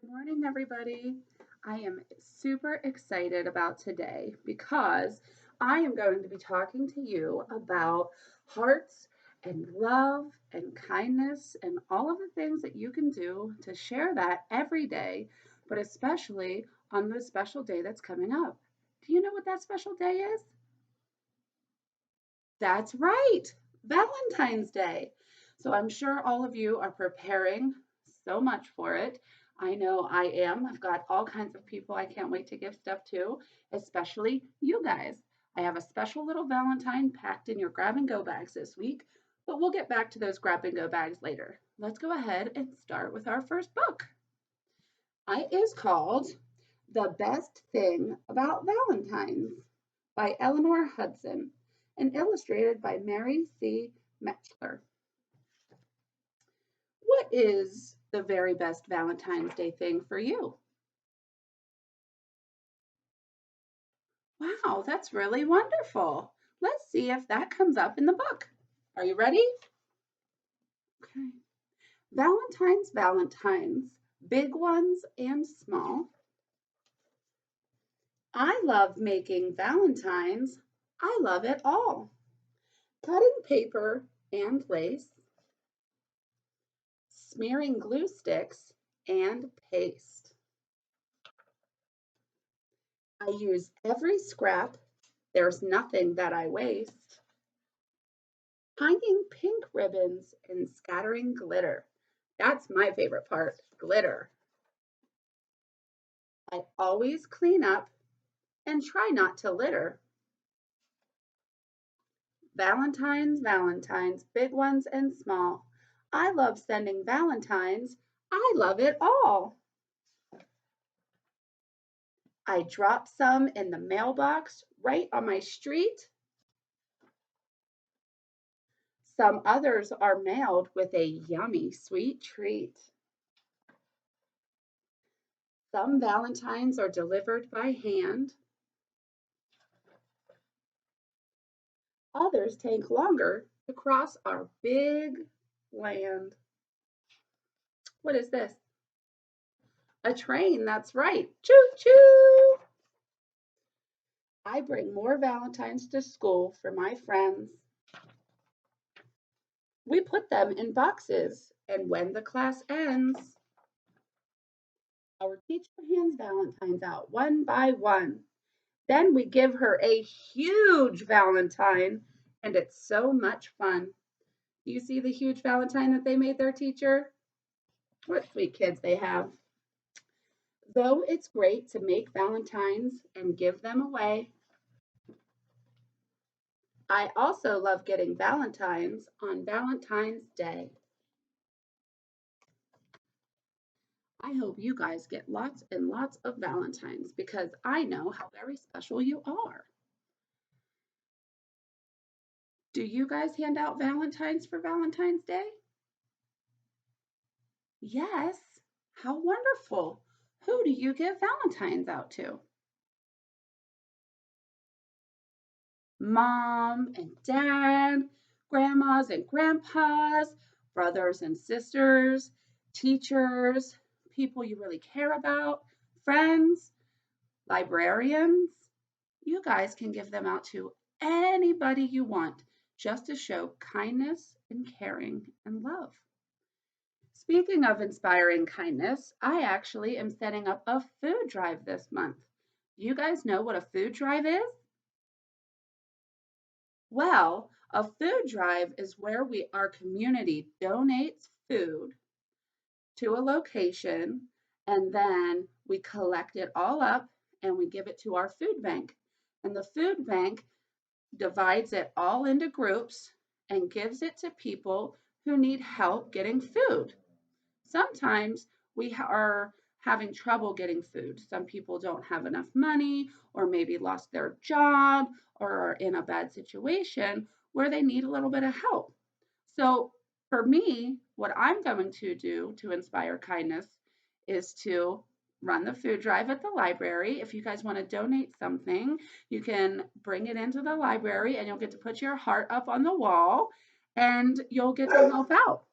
Good morning, everybody. I am super excited about today because I am going to be talking to you about hearts and love and kindness and all of the things that you can do to share that every day, but especially on the special day that's coming up. Do you know what that special day is? That's right, Valentine's Day. So I'm sure all of you are preparing so much for it. I know I am. I've got all kinds of people I can't wait to give stuff to, especially you guys. I have a special little Valentine packed in your grab and go bags this week, but we'll get back to those grab and go bags later. Let's go ahead and start with our first book. It is called The Best Thing About Valentine's by Eleanor Hudson and illustrated by Mary C. Metzler. What is the very best Valentine's Day thing for you? Wow, that's really wonderful. Let's see if that comes up in the book. Are you ready? Okay. Valentines, big ones and small. I love making Valentines. I love it all. Cutting paper and lace, smearing glue sticks, and paste. I use every scrap. There's nothing that I waste. Hanging pink ribbons and scattering glitter. That's my favorite part, glitter. I always clean up and try not to litter. Valentines, big ones and small. I love sending Valentines. I love it all. I drop some in the mailbox right on my street. Some others are mailed with a yummy sweet treat. Some Valentines are delivered by hand. Others take longer to cross our big land. What is this? A train, that's right. Choo choo! I bring more Valentines to school for my friends. We put them in boxes, and when the class ends, our teacher hands Valentines out one by one. Then we give her a huge Valentine, and it's so much fun. You see the huge Valentine that they made their teacher? What sweet kids they have. Though it's great to make Valentines and give them away, I also love getting Valentines on Valentine's Day. I hope you guys get lots and lots of Valentines because I know how very special you are. Do you guys hand out Valentines for Valentine's Day? Yes. How wonderful. Who do you give Valentines out to? Mom and dad, grandmas and grandpas, brothers and sisters, teachers, people you really care about, friends, librarians. You guys can give them out to anybody you want just to show kindness and caring and love. Speaking of inspiring kindness, I actually am setting up a food drive this month. Do you guys know what a food drive is? Well, a food drive is where our community donates food to a location and then we collect it all up and we give it to our food bank. And the food bank divides it all into groups and gives it to people who need help getting food. Sometimes we are having trouble getting food. Some people don't have enough money or maybe lost their job or are in a bad situation where they need a little bit of help. So for me, what I'm going to do to inspire kindness is to run the food drive at the library. If you guys want to donate something, you can bring it into the library and you'll get to put your heart up on the wall and you'll get to help out.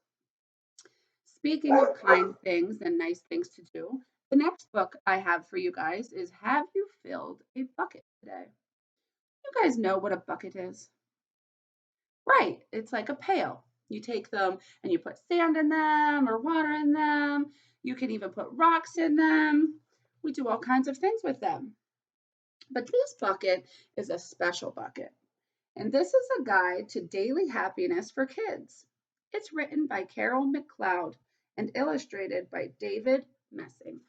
Speaking of kind things and nice things to do, The next book I have for you guys is Have You Filled a Bucket Today? You guys know what a bucket is? Right, it's like a pail. You take them and you put sand in them or water in them. You can even put rocks in them. We do all kinds of things with them. But this bucket is a special bucket. And this is a guide to daily happiness for kids. It's written by Carol McLeod and illustrated by David Messing.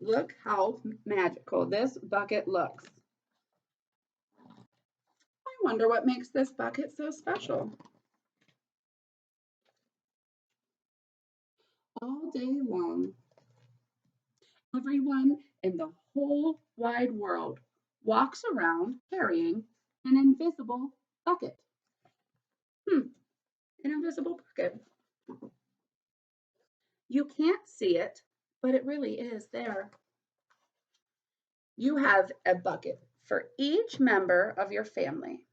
Look how magical this bucket looks. I wonder what makes this bucket so special. All day long, everyone in the whole wide world walks around carrying an invisible bucket. An invisible bucket. You can't see it, but it really is there. You have a bucket for each member of your family.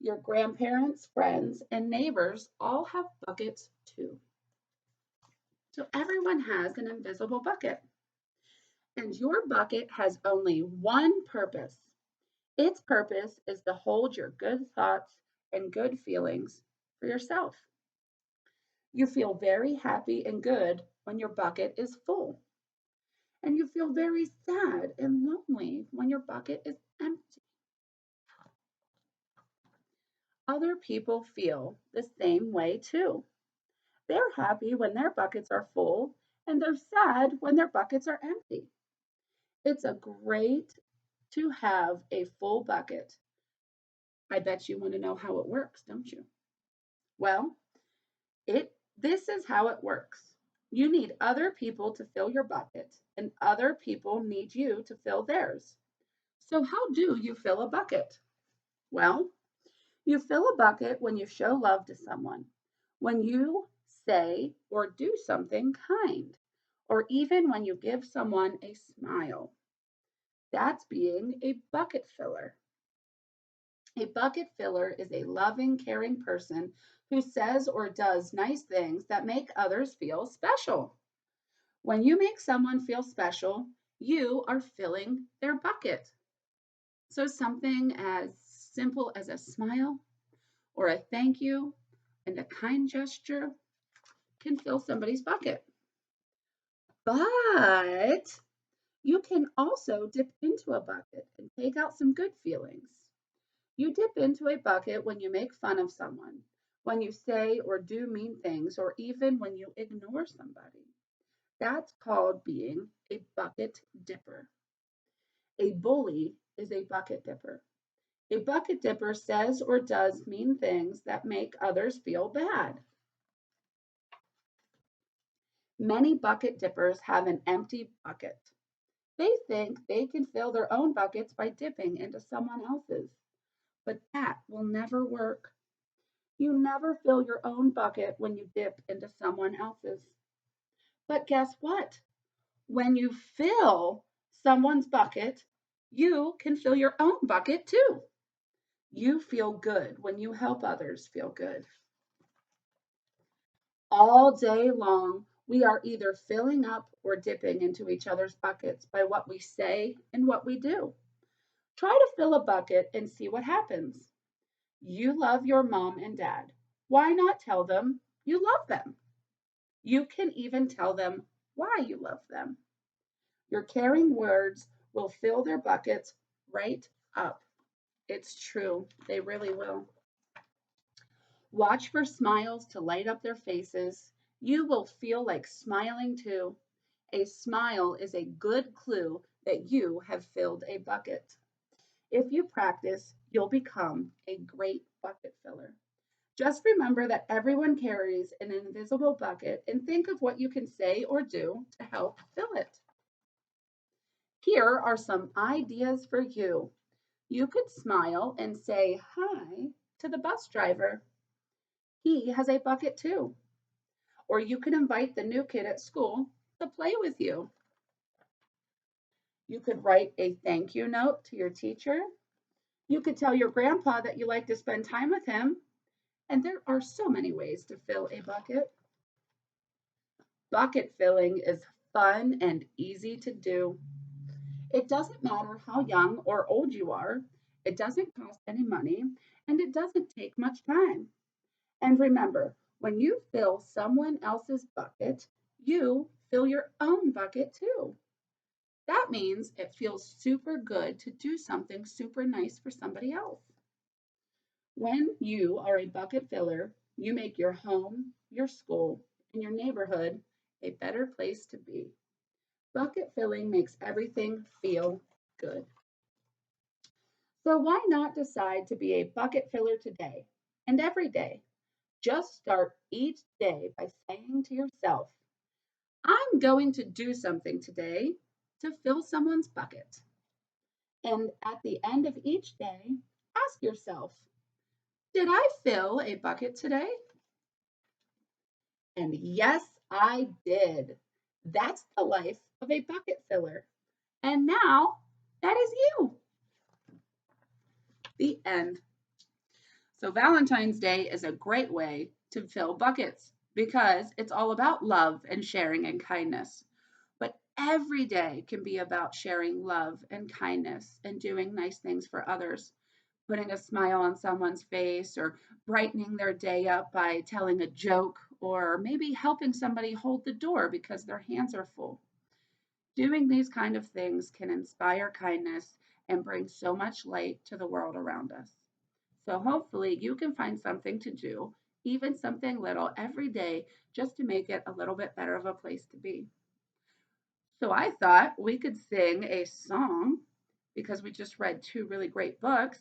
Your grandparents, friends, and neighbors all have buckets too. So everyone has an invisible bucket. And your bucket has only one purpose. Its purpose is to hold your good thoughts and good feelings for yourself. You feel very happy and good when your bucket is full. And you feel very sad and lonely when your bucket is empty. Other people feel the same way too. They're happy when their buckets are full and they're sad when their buckets are empty. It's a great to have a full bucket. I bet you want to know how it works, don't you? Well, this is how it works. You need other people to fill your bucket, and other people need you to fill theirs. So how do you fill a bucket? Well, you fill a bucket when you show love to someone, when you say or do something kind, or even when you give someone a smile. That's being a bucket filler. A bucket filler is a loving, caring person who says or does nice things that make others feel special. When you make someone feel special, you are filling their bucket. So something as simple as a smile or a thank you and a kind gesture can fill somebody's bucket. But you can also dip into a bucket and take out some good feelings. You dip into a bucket when you make fun of someone, when you say or do mean things, or even when you ignore somebody. That's called being a bucket dipper. A bully is a bucket dipper. A bucket dipper says or does mean things that make others feel bad. Many bucket dippers have an empty bucket. They think they can fill their own buckets by dipping into someone else's, but that will never work. You never fill your own bucket when you dip into someone else's. But guess what? When you fill someone's bucket, you can fill your own bucket too. You feel good when you help others feel good. All day long, we are either filling up or dipping into each other's buckets by what we say and what we do. Try to fill a bucket and see what happens. You love your mom and dad. Why not tell them you love them? You can even tell them why you love them. Your caring words will fill their buckets right up. It's true, they really will. Watch for smiles to light up their faces. You will feel like smiling too. A smile is a good clue that you have filled a bucket. If you practice, you'll become a great bucket filler. Just remember that everyone carries an invisible bucket and think of what you can say or do to help fill it. Here are some ideas for you. You could smile and say hi to the bus driver. He has a bucket too. Or you could invite the new kid at school to play with you. You could write a thank you note to your teacher. You could tell your grandpa that you like to spend time with him. And there are so many ways to fill a bucket. Bucket filling is fun and easy to do. It doesn't matter how young or old you are, it doesn't cost any money, and it doesn't take much time. And remember, when you fill someone else's bucket, you fill your own bucket too. That means it feels super good to do something super nice for somebody else. When you are a bucket filler, you make your home, your school, and your neighborhood a better place to be. Bucket filling makes everything feel good. So why not decide to be a bucket filler today and every day? Just start each day by saying to yourself, I'm going to do something today to fill someone's bucket. And at the end of each day, ask yourself, did I fill a bucket today? And yes, I did. That's the life of a bucket filler. And now that is you. The end. So, Valentine's Day is a great way to fill buckets because it's all about love and sharing and kindness. But every day can be about sharing love and kindness and doing nice things for others, putting a smile on someone's face or brightening their day up by telling a joke or maybe helping somebody hold the door because their hands are full. Doing these kind of things can inspire kindness and bring so much light to the world around us. So hopefully you can find something to do, even something little every day, just to make it a little bit better of a place to be. So I thought we could sing a song because we just read two really great books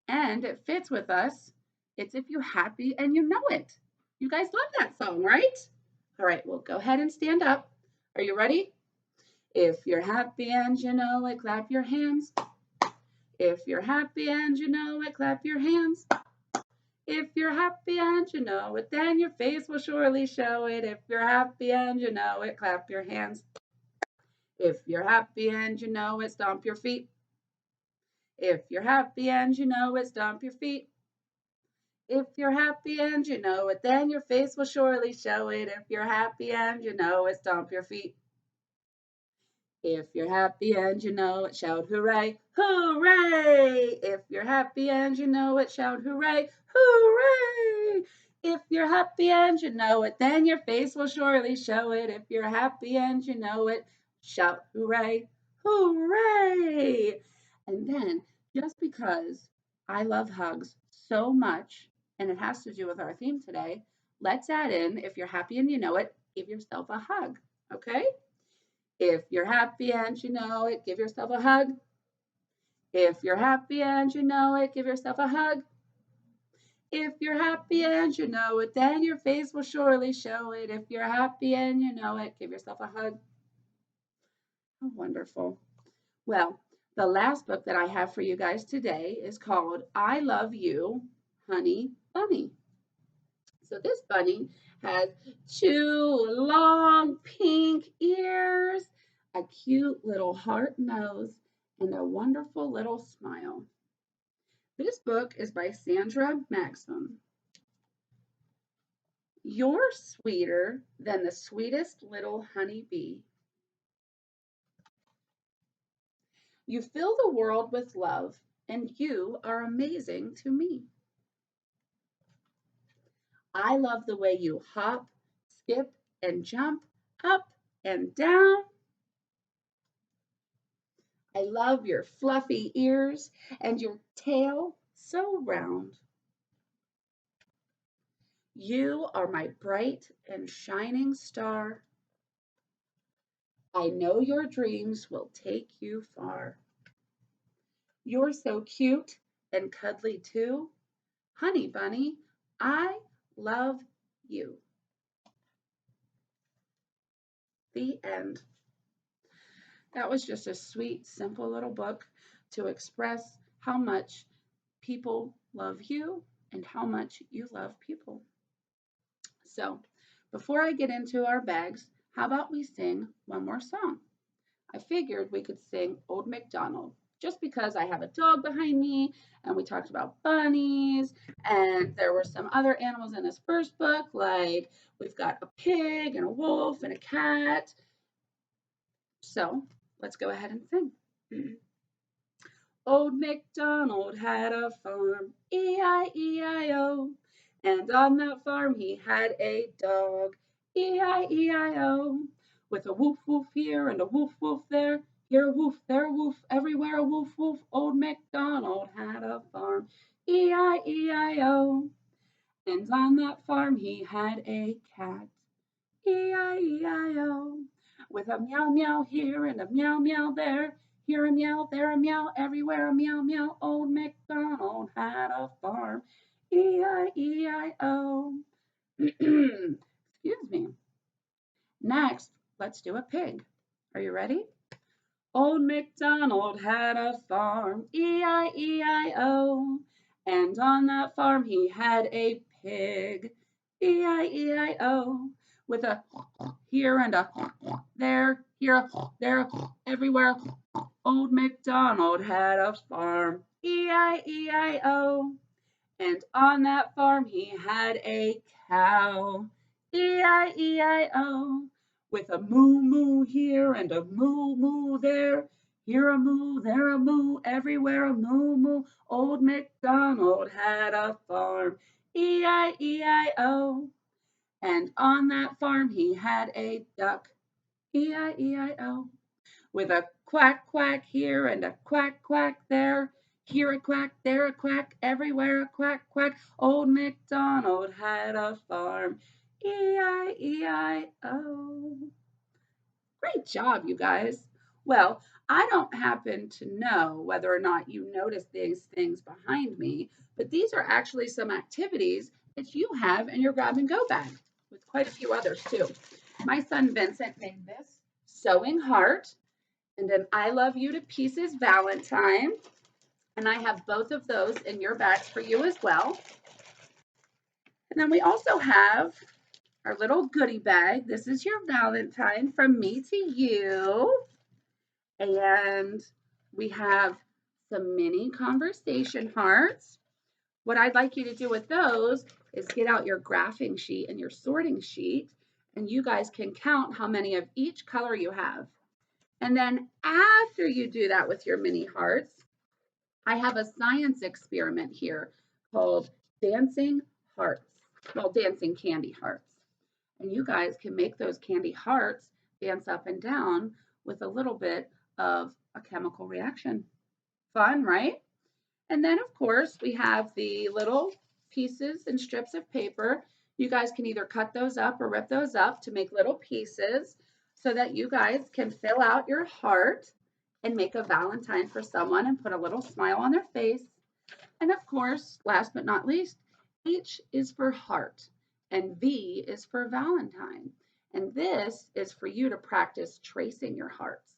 and it fits with us. It's If You're Happy and You Know It. You guys love that song, right? All right, well, go ahead and stand up. Are you ready? If you're happy and you know it, clap your hands. If you're happy and you know it, clap your hands. If you're happy and you know it, then your face will surely show it. If you're happy and you know it, clap your hands. If you're happy and you know it, stomp your feet. If you're happy and you know it, stomp your feet. If you're happy and you know it, then your face will surely show it. If you're happy and you know it, stomp your feet. If you're happy and you know it, shout hooray, hooray! If you're happy and you know it, shout hooray, hooray! If you're happy and you know it, then your face will surely show it. If you're happy and you know it, shout hooray, hooray! And then, just because I love hugs so much, and it has to do with our theme today, let's add in, if you're happy and you know it, give yourself a hug, okay? If you're happy and you know it, give yourself a hug. If you're happy and you know it, give yourself a hug. If you're happy and you know it, then your face will surely show it. If you're happy and you know it, give yourself a hug. Oh, wonderful. Well, the last book that I have for you guys today is called I Love You, Honey Bunny. So this bunny has two long pink ears, a cute little heart nose, and a wonderful little smile. This book is by Sandra Maxim. You're sweeter than the sweetest little honey bee. You fill the world with love, and you are amazing to me. I love the way you hop, skip, and jump up and down. I love your fluffy ears and your tail so round. You are my bright and shining star. I know your dreams will take you far. You're so cute and cuddly too. Honey bunny, I love you. The end. That was just a sweet, simple little book to express how much people love you and how much you love people. So, before I get into our bags, how about we sing one more song? I figured we could sing Old MacDonald. just because I have a dog behind me and we talked about bunnies and there were some other animals in this first book, like we've got a pig and a wolf and a cat. So let's go ahead and sing. Old MacDonald had a farm, E-I-E-I-O. And on that farm he had a dog, E-I-E-I-O. With a woof woof here and a woof woof there, here a woof, there a woof, everywhere a woof woof. Old MacDonald had a farm, E-I-E-I-O. And on that farm he had a cat, E-I-E-I-O. With a meow meow here and a meow meow there, here a meow, there a meow, everywhere a meow meow. Old MacDonald had a farm, E-I-E-I-O. Excuse me. Next, let's do a pig. Are you ready? Old MacDonald had a farm, E-I-E-I-O. And on that farm he had a pig, E-I-E-I-O. With a here and a there, here, there, everywhere. Old MacDonald had a farm, E-I-E-I-O. And on that farm he had a cow, E-I-E-I-O. With a moo moo here and a moo moo there, here a moo, there a moo, everywhere a moo moo. Old MacDonald had a farm, E-I-E-I-O. And on that farm he had a duck, E-I-E-I-O. With a quack quack here and a quack quack there, here a quack, there a quack, everywhere a quack quack. Old MacDonald had a farm, E-I-E-I-O. Great job, you guys. Well, I don't happen to know whether or not you noticed these things behind me, but these are actually some activities that you have in your grab and go bag with quite a few others too. My son Vincent made this sewing heart and an I love you to pieces Valentine. And I have both of those in your bags for you as well. And then we also have our little goodie bag. This is your Valentine from me to you. And we have some mini conversation hearts. What I'd like you to do with those is get out your graphing sheet and your sorting sheet, and you guys can count how many of each color you have. And then after you do that with your mini hearts, I have a science experiment here called dancing hearts. Well, dancing candy hearts. And you guys can make those candy hearts dance up and down with a little bit of a chemical reaction. Fun, right? And then, of course, we have the little pieces and strips of paper. You guys can either cut those up or rip those up to make little pieces so that you guys can fill out your heart and make a Valentine for someone and put a little smile on their face. And of course, last but not least, H is for heart and V is for Valentine. And this is for you to practice tracing your hearts.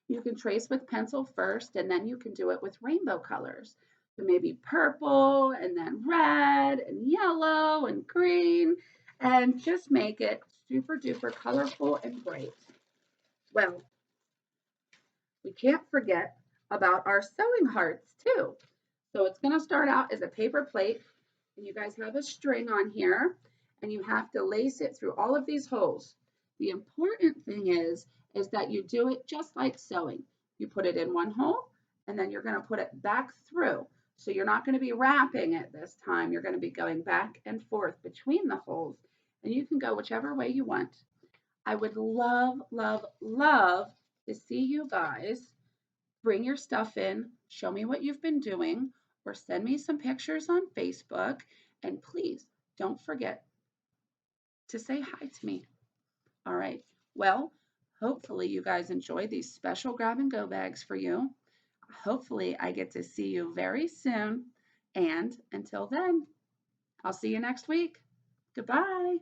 You can trace with pencil first, and then you can do it with rainbow colors. So maybe purple, and then red, and yellow, and green, and just make it super duper colorful and bright. Well, we can't forget about our sewing hearts too. So it's going to start out as a paper plate, and you guys have a string on here, and you have to lace it through all of these holes. The important thing is that you do it just like sewing. You put it in one hole, and then you're going to put it back through. So you're not going to be wrapping it this time. You're going to be going back and forth between the holes, and you can go whichever way you want. I would love, love, love to see you guys bring your stuff in, show me what you've been doing, or send me some pictures on Facebook. And please don't forget to say hi to me. All right. Well, hopefully you guys enjoy these special grab and go bags for you. Hopefully I get to see you very soon. And until then, I'll see you next week. Goodbye.